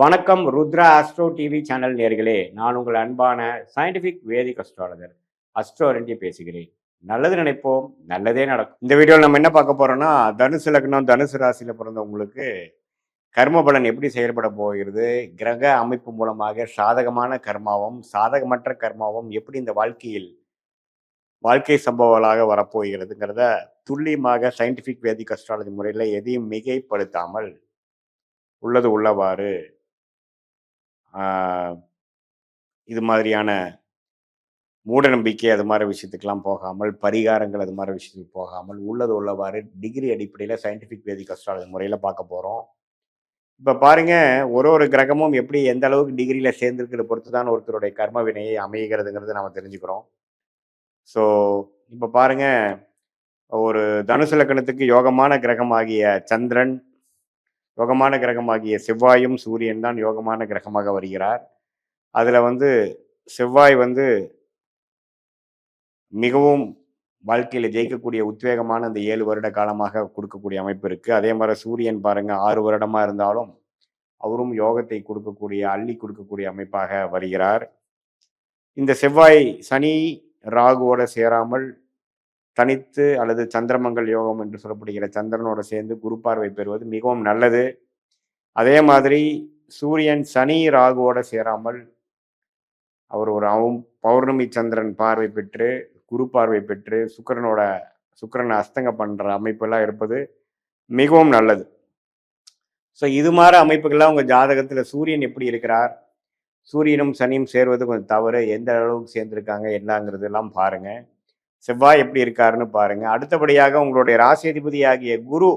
வணக்கம் Rudra astro TV channel நேர்களே, நான் உங்கள் அன்பான சயின்டிஃபிக் வேதிக் அஸ்ட்ராலஜர் அஸ்ட்ரோரண்டி பேசுகிறேன். நல்லது நினைப்போம், நல்லதே நடக்கும். இந்த வீடியோவில் நம்ம என்ன பார்க்க போறோம்னா, தனுசு லக்னம் தனுசு ராசியில் பிறந்தவங்களுக்கு கர்ம பலன் எப்படி செயல்பட போகிறது, கிரக அமைப்பு மூலமாக சாதகமான கர்மாவும் சாதகமற்ற கர்மாவும் எப்படி இந்த வாழ்க்கை சம்பவங்களாக வரப்போகிறதுங்கிறத துல்லியமாக சயின்டிஃபிக் வேதிக் அஸ்ட்ராலஜி முறையில் எதையும் மிகைப்படுத்தாமல் உள்ளது உள்ளவாறு ஆஹ், இது மாதிரியான மூட நம்பிக்கை அது மாதிரி விஷயத்துக்கெல்லாம் போகாமல், பரிகாரங்கள் அது மாதிரி விஷயத்துக்கு போகாமல், உள்ளது உள்ளவாறு டிகிரி அடிப்படையில் சயின்டிஃபிக் வேதிக் அஸ்ட்ராலஜி முறையில் பார்க்க போகிறோம். இப்போ பாருங்க, ஒரு கிரகமும் எப்படி எந்த அளவுக்கு டிகிரியில் சேர்ந்துருக்கிறத பொறுத்து தான் ஒருத்தருடைய கர்ம வினையை அமைகிறதுங்கிறத நம்ம தெரிஞ்சுக்கிறோம். ஸோ இப்போ பாருங்க, ஒரு தனுசு லக்கணத்துக்கு யோகமான கிரகமாகிய சந்திரன், யோகமான கிரகமாகிய செவ்வாயும் சூரியன் தான் யோகமான கிரகமாக வருகிறார். அதில் வந்து செவ்வாய் வந்து மிகவும் வாழ்க்கையில ஜெயிக்கக்கூடிய உத்வேகமான அந்த 7 வருட காலமாக கொடுக்கக்கூடிய அமைப்பு இருக்கு. அதே மாதிரி சூரியன் பாருங்க 6 வருடமா இருந்தாலும் அவரும் யோகத்தை கொடுக்கக்கூடிய, அள்ளி கொடுக்கக்கூடிய அமைப்பாக வருகிறார். இந்த செவ்வாய் சனி ராகுவோட சேராமல் தனித்து அல்லது சந்திரமங்கல் யோகம் என்று சொல்லப்படுகிற சந்திரனோட சேர்ந்து குரு பார்வை பெறுவது மிகவும் நல்லது. அதே மாதிரி சூரியன் சனி ராகுவோட சேராமல் அவர் ஒரு பௌர்ணமி சந்திரன் பார்வை பெற்று குரு பார்வை பெற்று சுக்கிரனை அஸ்தங்க பண்ற அமைப்பெல்லாம் இருப்பது மிகவும் நல்லது. ஸோ இது மாதிரி அமைப்புகள்லாம் உங்க ஜாதகத்துல சூரியன் எப்படி இருக்கிறார், சூரியனும் சனியும் சேர்வது கொஞ்சம் தவறு, எந்த அளவுக்கு சேர்ந்திருக்காங்க என்னங்கிறது எல்லாம் பாருங்க. செவ்வாய் எப்படி இருக்காருன்னு பாருங்க. அடுத்தபடியாக உங்களுடைய ராசி அதிபதி ஆகிய குரு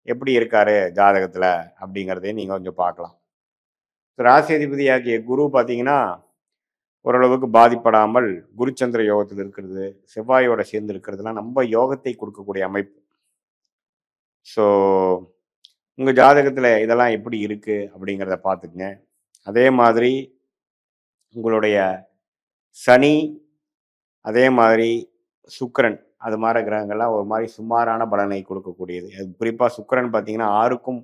எப்படி இருக்காரு ஜாதகத்துல அப்படிங்கிறதையும் நீங்க கொஞ்சம் பார்க்கலாம். ராசி அதிபதி ஆகிய குரு பார்த்தீங்கன்னா ஓரளவுக்கு பாதிப்படாமல் குருச்சந்திர யோகத்தில் இருக்கிறது, செவ்வாயோட சேர்ந்து இருக்கிறதுலாம் நம்ம யோகத்தை கொடுக்கக்கூடிய அமைப்பு. ஸோ உங்கள் ஜாதகத்தில் இதெல்லாம் எப்படி இருக்குது அப்படிங்கிறத பார்த்துக்குங்க. அதே மாதிரி உங்களுடைய சனி, அதே மாதிரி சுக்கிரன், அது மாதிரி கிரகங்கள்லாம் ஒரு மாதிரி சுமாரான பலனை கொடுக்கக்கூடியது. அது குறிப்பாக சுக்கிரன் பார்த்தீங்கன்னா 6க்கும்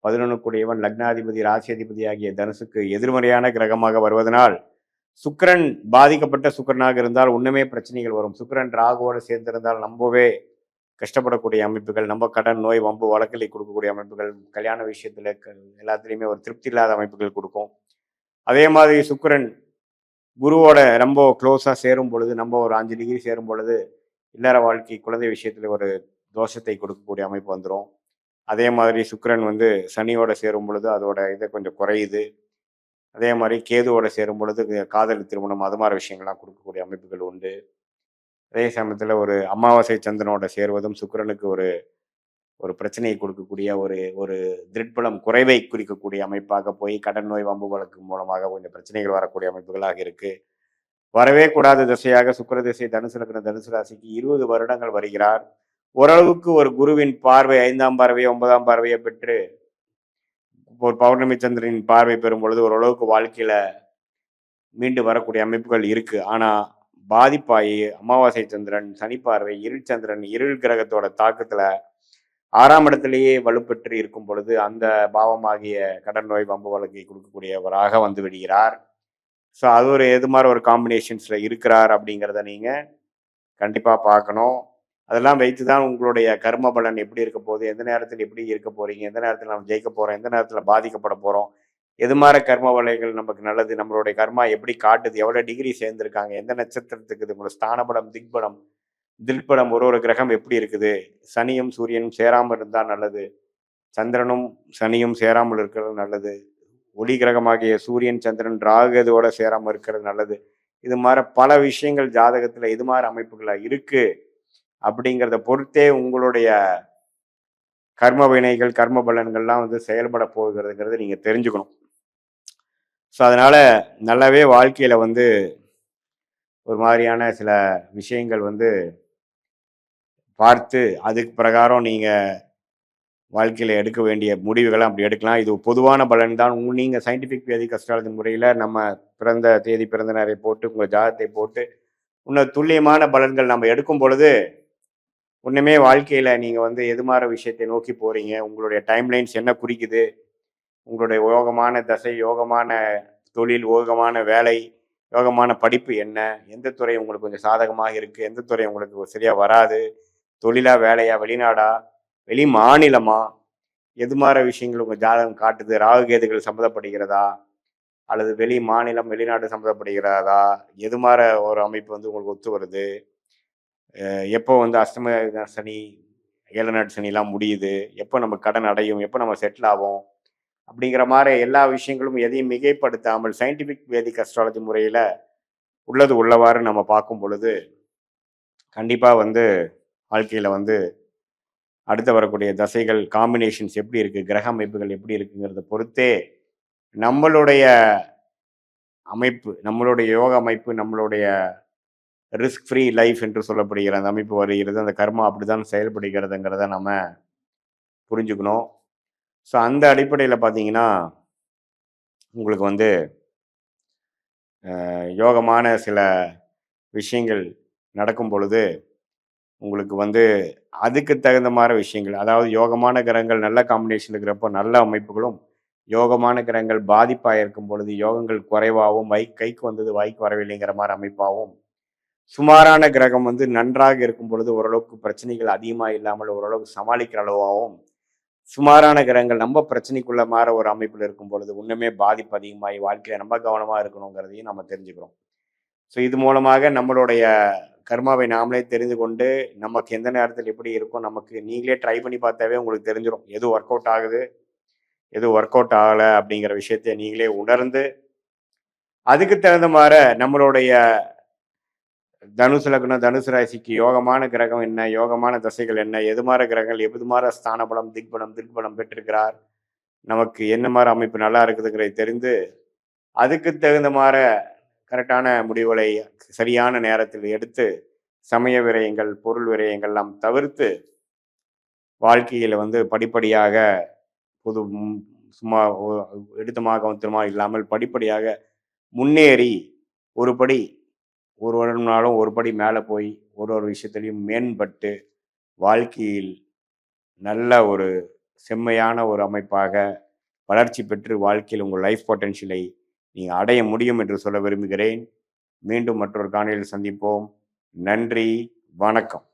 11 கூடியவன், லக்னாதிபதி ராசி அதிபதி ஆகிய தனுசுக்கு எதிர்மறையான கிரகமாக வருவதனால் சுக்கிரன் பாதிக்கப்பட்ட சுக்கிரனாக இருந்தால் ஒன்றுமே பிரச்சனைகள் வரும். சுக்கிரன் ராகுவோடு சேர்ந்திருந்தால் ரொம்பவே கஷ்டப்படக்கூடிய அமைப்புகள், நம்ம கடன் நோய் வம்பு வழக்கலை கொடுக்கக்கூடிய அமைப்புகள், கல்யாண விஷயத்தில் எல்லாத்துலேயுமே ஒரு திருப்தி இல்லாத அமைப்புகள் கொடுக்கும். அதே மாதிரி சுக்கிரன் குருவோட ரொம்ப க்ளோஸாக சேரும் பொழுது, நம்ம ஒரு 5 டிகிரி சேரும் பொழுது இல்லற வாழ்க்கை குழந்தை விஷயத்தில் ஒரு தோஷத்தை கொடுக்கக்கூடிய அமைப்பு வந்துடும். அதே மாதிரி சுக்கிரன் வந்து சனியோட சேரும் பொழுது அதோட இதை கொஞ்சம் குறையுது. அதே மாதிரி கேதுவோட சேரும் பொழுது காதல் திருமணம் அது மாதிரி விஷயங்கள்லாம் கொடுக்கக்கூடிய அமைப்புகள் உண்டு. அதே சமயத்தில் ஒரு அமாவாசை சந்திரனோட சேருவதும் சுக்கிரனுக்கு ஒரு ஒரு பிரச்சனையை கொடுக்கக்கூடிய ஒரு ஒரு திருட்பலம் குறைவை குறிக்கக்கூடிய அமைப்பாக போய் கடன் நோய் வம்பு வழக்கு மூலமாக கொஞ்சம் பிரச்சனைகள் வரக்கூடிய அமைப்புகளாக இருக்கு. வரவே கூடாத திசையாக சுக்கிர திசை தனுசு லக்ன தனுசு ராசிக்கு 20 வருடங்கள் வருகிறார். ஓரளவுக்கு ஒரு குருவின் பார்வை 5ஆம் பார்வையை 9ஆம் பார்வையை பெற்று ஒரு பௌர்ணமி சந்திரனின் பார்வை பெறும் பொழுது ஓரளவுக்கு வாழ்க்கையில மீண்டு வரக்கூடிய அமைப்புகள் இருக்கு. ஆனா பாதிப்பாயி அமாவாசை சந்திரன், சனி பார்வை, இருள் சந்திரன், இருள் கிரகத்தோட தாக்கத்துல 6ஆம் இடத்திலேயே வலுப்பெற்று இருக்கும் பொழுது அந்த பாவமாகிய கடன் நோய் வம்பு வழக்கை கொடுக்கக்கூடியவராக வந்து விடுகிறார். ஸோ அது ஒரு எது மாதிரி ஒரு காம்பினேஷன்ஸ்ல இருக்கிறார் அப்படிங்கிறத நீங்க கண்டிப்பா பார்க்கணும். அதெல்லாம் வைத்து தான் உங்களுடைய கர்ம பலன் எப்படி இருக்க போகுது, எந்த நேரத்தில் எப்படி இருக்க போறீங்க, எந்த நேரத்தில் நம்ம ஜெயிக்க போறோம், எந்த நேரத்தில் பாதிக்கப்பட போறோம், எது மாதிரி கர்ம வலைகள் நமக்கு நல்லது, நம்மளுடைய கர்மா எப்படி காட்டுது, எவ்வளோ டிகிரி சேர்ந்துருக்காங்க, எந்த நட்சத்திரத்துக்கு இது, உங்களோட ஸ்தானபலம் திக்பலம் தில்படம் ஒரு கிரகம் எப்படி இருக்குது, சனியும் சூரியனும் சேராமல் இருந்தால் நல்லது, சந்திரனும் சனியும் சேராமல் இருக்கிறது நல்லது, ஒளி கிரகமாகிய சூரியன் சந்திரன் ராகுதோட சேராமல் இருக்கிறது நல்லது. இது மாதிரி பல விஷயங்கள் ஜாதகத்தில் இது மாதிரி அமைப்புகளா இருக்கு அப்படிங்கிறத பொறுத்தே உங்களுடைய கர்ம வினைகள் கர்ம பலன்கள்லாம் வந்து செயல்பட போகிறதுங்கிறத நீங்க தெரிஞ்சுக்கணும். ஸோ அதனால நல்லாவே வாழ்க்கையில வந்து ஒரு மாதிரியான சில விஷயங்கள் வந்து பார்த்து அதுக்கு பிரகாரம் நீங்க வாழ்க்கையில எடுக்க வேண்டிய முடிவுகளை அப்படி எடுக்கலாம். இது பொதுவான பலன் தான். நீங்க சயின்டிஃபிக் வேதிக் அஸ்ட்ராலஜி முறையில நம்ம பிறந்த தேதி பிறந்த நேரை போட்டு உங்க ஜாதகத்தை போட்டு இன்னும் துல்லியமான பலன்கள் நம்ம எடுக்கும் பொழுது ஒண்ணுமே வாழ்க்கையில நீங்க வந்து எது மாதிரி விஷயத்தை நோக்கி போறீங்க, உங்களுடைய டைம் லைன்ஸ் என்ன குறிக்குது, உங்களுடைய யோகமான தசை, யோகமான தொழில், யோகமான வேலை, யோகமான படிப்பு என்ன, எந்த துறை உங்களுக்கு கொஞ்சம் சாதகமாக இருக்குது, எந்த துறை உங்களுக்கு சரியாக வராது, தொழிலா, வேலையா, வெளிநாடா, வெளி மாநிலமா, எது மாதிரி விஷயங்கள் உங்கள் ஜாதகம் காட்டுது, ராகுகேதுகள் சம்மந்தப்படுகிறதா, அல்லது வெளி மாநிலம், வெளிநாடு சம்மந்தப்படுகிறதா, எது மாதிரி ஒரு அமைப்பு வந்து உங்களுக்கு ஒத்து வருது, எப்போ வந்து அஷ்டம சனி, ஏழநாட்டு சனிலாம் முடியுது, எப்போ நம்ம கடன் அடையும், எப்போ நம்ம செட்டில் ஆகும், அப்படிங்கிற மாதிரி எல்லா விஷயங்களும் எதையும் மிகைப்படுத்தாமல் சயின்டிஃபிக் வேதிக் அஸ்ட்ராலஜி முறையில் உள்ளது உள்ளவாறு நம்ம பார்க்கும் பொழுது கண்டிப்பாக வந்து வாழ்க்கையில் வந்து அடுத்து வரக்கூடிய தசைகள் காம்பினேஷன்ஸ் எப்படி இருக்குது, கிரக அமைப்புகள் எப்படி இருக்குங்கிறத பொறுத்தே நம்மளுடைய அமைப்பு, நம்மளுடைய யோக அமைப்பு, நம்மளுடைய ரிஸ்க் ஃப்ரீ லைஃப் என்று சொல்லப்படுகிற அந்த அமைப்பு வருகிறது. அந்த கர்மா அப்படிதான் செயல்படுகிறதுங்கிறத நம்ம புரிஞ்சுக்கணும். ஸோ அந்த அடிப்படையில் பார்த்தீங்கன்னா உங்களுக்கு வந்து யோகமான சில விஷயங்கள் நடக்கும் பொழுது உங்களுக்கு வந்து அதுக்கு தகுந்த மாதிரி விஷயங்கள், அதாவது யோகமான கிரகங்கள் நல்ல காம்பினேஷன் இருக்கிறப்போ நல்ல அமைப்புகளும், யோகமான கிரகங்கள் பாதிப்பாக இருக்கும் பொழுது யோகங்கள் குறைவாகவும் கைக்கு வந்தது வாய்க்கு வரவில்லைங்கிற மாதிரி அமைப்பாகவும், சுமாரான கிரகம் வந்து நன்றாக இருக்கும் பொழுது ஓரளவுக்கு பிரச்சனைகள் அதிகமாக இல்லாமல் ஓரளவுக்கு சமாளிக்கிற அளவாகவும், சுமாரான கிரகங்கள் நம்ம பிரச்சனைக்குள்ள மாற ஒரு அமைப்பில் இருக்கும் பொழுது இன்னுமே பாதிப்பு அதிகமாகி வாழ்க்கையில் ரொம்ப கவனமாக இருக்கணுங்கிறதையும் நம்ம தெரிஞ்சுக்கிறோம். ஸோ இது மூலமாக நம்மளுடைய கர்மாவை நாமளே தெரிந்து கொண்டு நமக்கு எந்த நேரத்தில் எப்படி இருக்கும், நமக்கு நீங்களே ட்ரை பண்ணி பார்த்தாவே உங்களுக்கு தெரிஞ்சிடும் எது ஒர்க் அவுட் ஆகுது, எது ஒர்க் அவுட் ஆகலை அப்படிங்கிற விஷயத்தை நீங்களே உணர்ந்து அதுக்கு தகுந்த மாதிரி நம்மளுடைய தனுசு லக்னம், தனுசு ராசிக்கு யோகமான கிரகம் என்ன, யோகமான தசைகள் என்ன, எது மாதிரி கிரகங்கள் எது மாதிரி ஸ்தான பலம், திக்பலம் பெற்றிருக்கிறார், நமக்கு என்ன மாதிரி அமைப்பு நல்லா இருக்குதுங்கிறதை தெரிந்து அதுக்கு தகுந்த மாதிரி கரெக்டான முடிவுகளை சரியான நேரத்தில் எடுத்து சமய விரயங்கள், பொருள் விரயங்கள் நாம் தவிர்த்து வாழ்க்கையில் வந்து படிப்படியாக புது சும்மா எடுத்தமாக ஒருத்தமாக இல்லாமல் படிப்படியாக முன்னேறி ஒரு படி ஒரு வருடம்னாலும் ஒரு படி மேலே போய் ஒரு விஷயத்துலையும் மேம்பட்டு வாழ்க்கையில் நல்ல ஒரு செம்மையான ஒரு அமைப்பாக வளர்ச்சி பெற்று வாழ்க்கையில் உங்கள் லைஃப் பொட்டென்ஷியலை நீங்கள் அடைய முடியும் என்று சொல்ல விரும்புகிறேன். மீண்டும் மற்றொரு காணொளியில் சந்திப்போம். நன்றி, வணக்கம்.